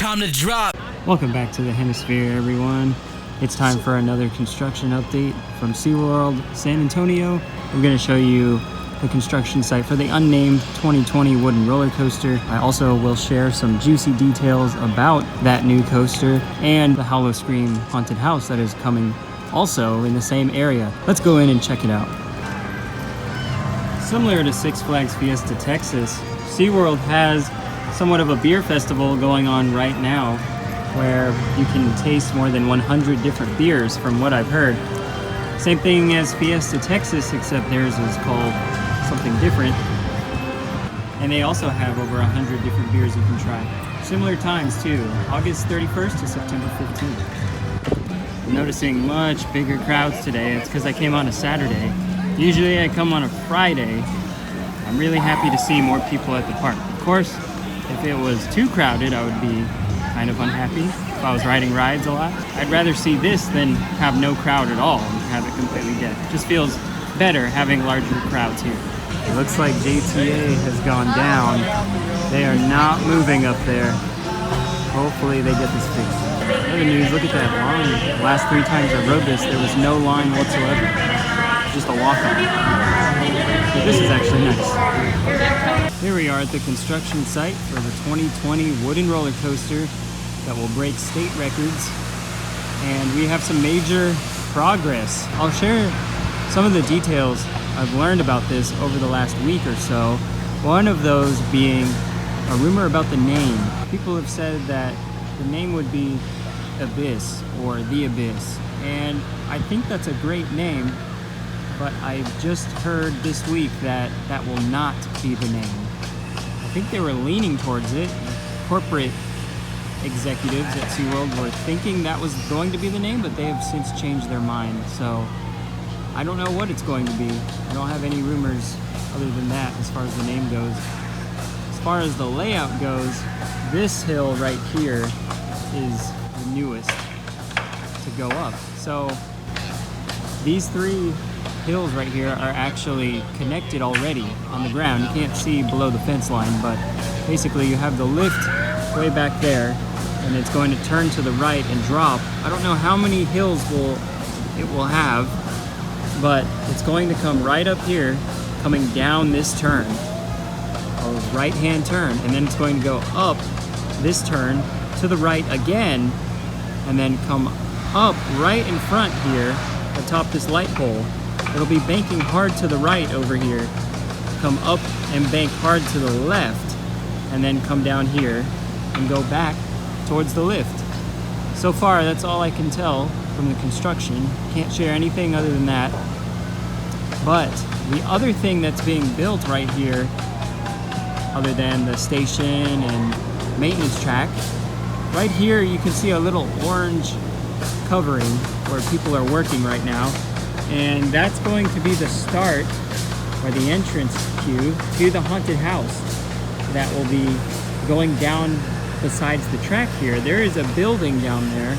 time to drop. Welcome back to the Hennisphere, everyone. It's time for another construction update from SeaWorld San Antonio. I'm going to show you the construction site for the unnamed 2020 wooden roller coaster. I also will share some juicy details about that new coaster and the howl-o-scream haunted house that is coming also in the same area. Let's go in and check it out. Similar to Six Flags Fiesta Texas, SeaWorld has somewhat of a beer festival going on right now, where you can taste more than 100 different beers from what I've heard. Same thing as Fiesta Texas, except theirs is called something different. And they also have over 100 different beers you can try. Similar times too, August 31st to September 15th. I'm noticing much bigger crowds today. It's because I came on a Saturday. Usually I come on a Friday. I'm really happy to see more people at the park. Of course, if it was too crowded, I would be kind of unhappy. If I was riding rides a lot, I'd rather see this than have no crowd at all and have it completely dead. It just feels better having larger crowds here. It looks like JTA has gone down. They are not moving up there. Hopefully they get this fixed. Other news, look at that line. The last 3 times I rode this, there was no line whatsoever. Just a walk-on. But this is actually nice. Here we are at the construction site for the 2020 wooden roller coaster that will break state records. And we have some major progress. I'll share some of the details I've learned about this over the last week or so. One of those being a rumor about the name. People have said that the name would be Abyss or The Abyss. And I think that's a great name, but I've just heard this week that that will not be the name. I think they were leaning towards it. Corporate executives at SeaWorld were thinking that was going to be the name, but they have since changed their mind. So I don't know what it's going to be. I don't have any rumors other than that as far as the name goes. As far as the layout goes, this hill right here is the newest to go up. So these 3 hills right here are actually connected already on the ground. You can't see below the fence line, but basically you have the lift way back there, and it's going to turn to the right and drop. I don't know how many hills it will have, but it's going to come right up here, coming down this turn, a right-hand turn, and then it's going to go up this turn to the right again, and then come up right in front here atop this light pole. It'll be banking hard to the right over here, come up and bank hard to the left, and then come down here and go back towards the lift. So far, that's all I can tell from the construction. Can't share anything other than that. But the other thing that's being built right here, other than the station and maintenance track, right here you can see a little orange covering where people are working right now. And that's going to be the start, or the entrance queue, to the haunted house that will be going down besides the track here. There is a building down there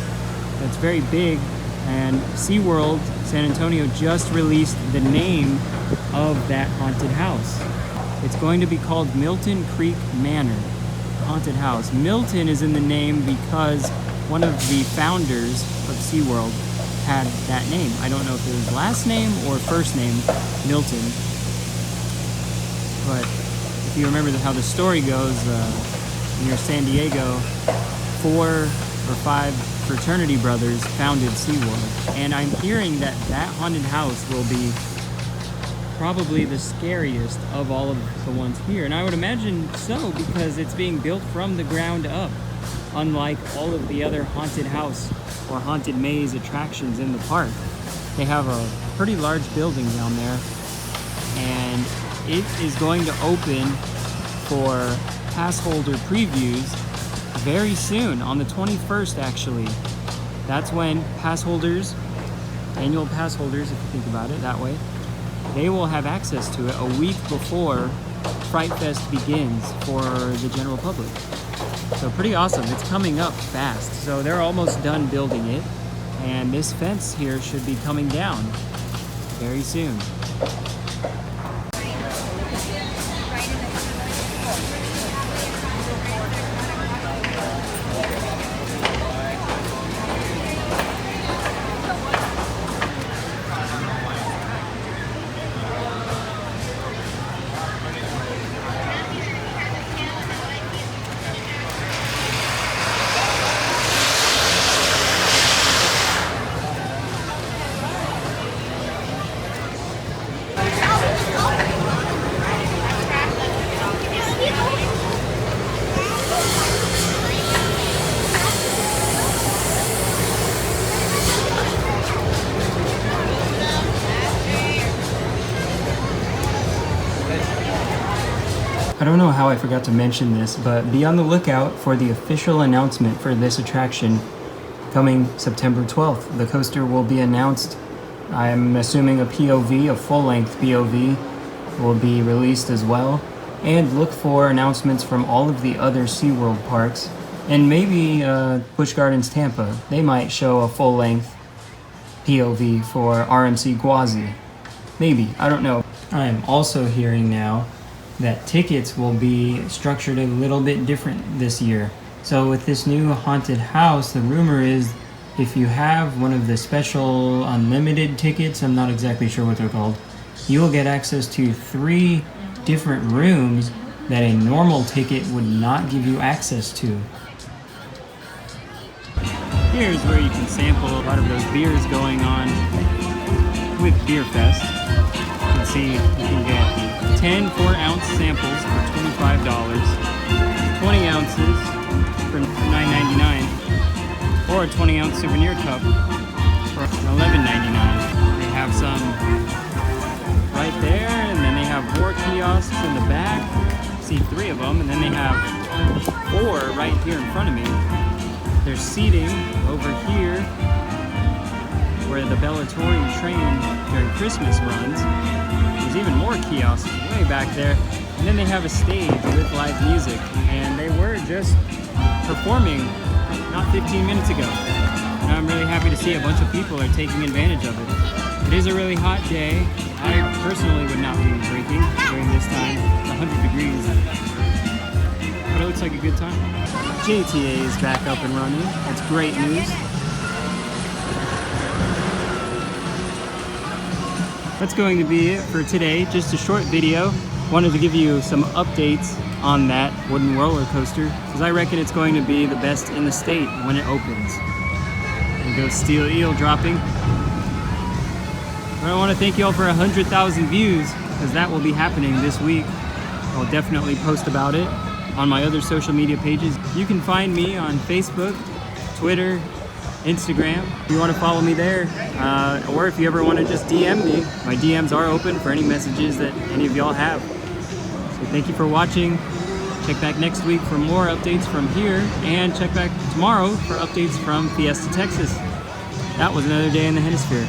that's very big, and SeaWorld San Antonio just released the name of that haunted house. It's going to be called Milton Creek Manor Haunted House. Milton is in the name because one of the founders of SeaWorld had that name. I don't know if it was last name or first name, Milton. But if you remember how the story goes, near San Diego, 4 or 5 fraternity brothers founded SeaWorld. And I'm hearing that that haunted house will be probably the scariest of all of the ones here. And I would imagine so, because it's being built from the ground up, unlike all of the other haunted house or haunted maze attractions in the park. They have a pretty large building down there, and it is going to open for pass holder previews very soon, on the 21st actually. That's when pass holders, annual pass holders, if you think about it that way, they will have access to it a week before Fright Fest begins for the general public. So pretty awesome. It's coming up fast. So they're almost done building it, and this fence here should be coming down very soon. I don't know how I forgot to mention this, but be on the lookout for the official announcement for this attraction coming September 12th. The coaster will be announced. I'm assuming a POV, a full-length POV, will be released as well. And look for announcements from all of the other SeaWorld parks. And maybe Busch Gardens Tampa. They might show a full-length POV for RMC Gwazi. Maybe, I don't know. I am also hearing now that tickets will be structured a little bit different this year. So with this new haunted house, the rumor is if you have one of the special unlimited tickets, I'm not exactly sure what they're called, you'll get access to 3 different rooms that a normal ticket would not give you access to. Here's where you can sample a lot of those beers going on with Bier Fest. You can see you can get 10 4-ounce samples for $25, 20 ounces for $9.99, or a 20-ounce souvenir cup for $11.99. They have some right there, and then they have 4 kiosks in the back. See 3 of them, and then they have 4 right here in front of me. There's seating over here where the Bellatori train during Christmas runs. There's even more kiosks way back there. And then they have a stage with live music, and they were just performing not 15 minutes ago. And I'm really happy to see a bunch of people are taking advantage of it. It is a really hot day. I personally would not be drinking during this time. It's 100 degrees. But it looks like a good time. JTA is back up and running. That's great news. That's going to be it for today. Just a short video. Wanted to give you some updates on that wooden roller coaster, because I reckon it's going to be the best in the state when it opens. There goes Steel Eel dropping. But I want to thank you all for 100,000 views, because that will be happening this week. I'll definitely post about it on my other social media pages. You can find me on Facebook, Twitter, Instagram, if you want to follow me there, or if you ever want to just DM me. My DMs are open for any messages that any of y'all have. So thank you for watching. Check back next week for more updates from here, and check back tomorrow for updates from Fiesta, Texas. That was another day in the Hennisphere.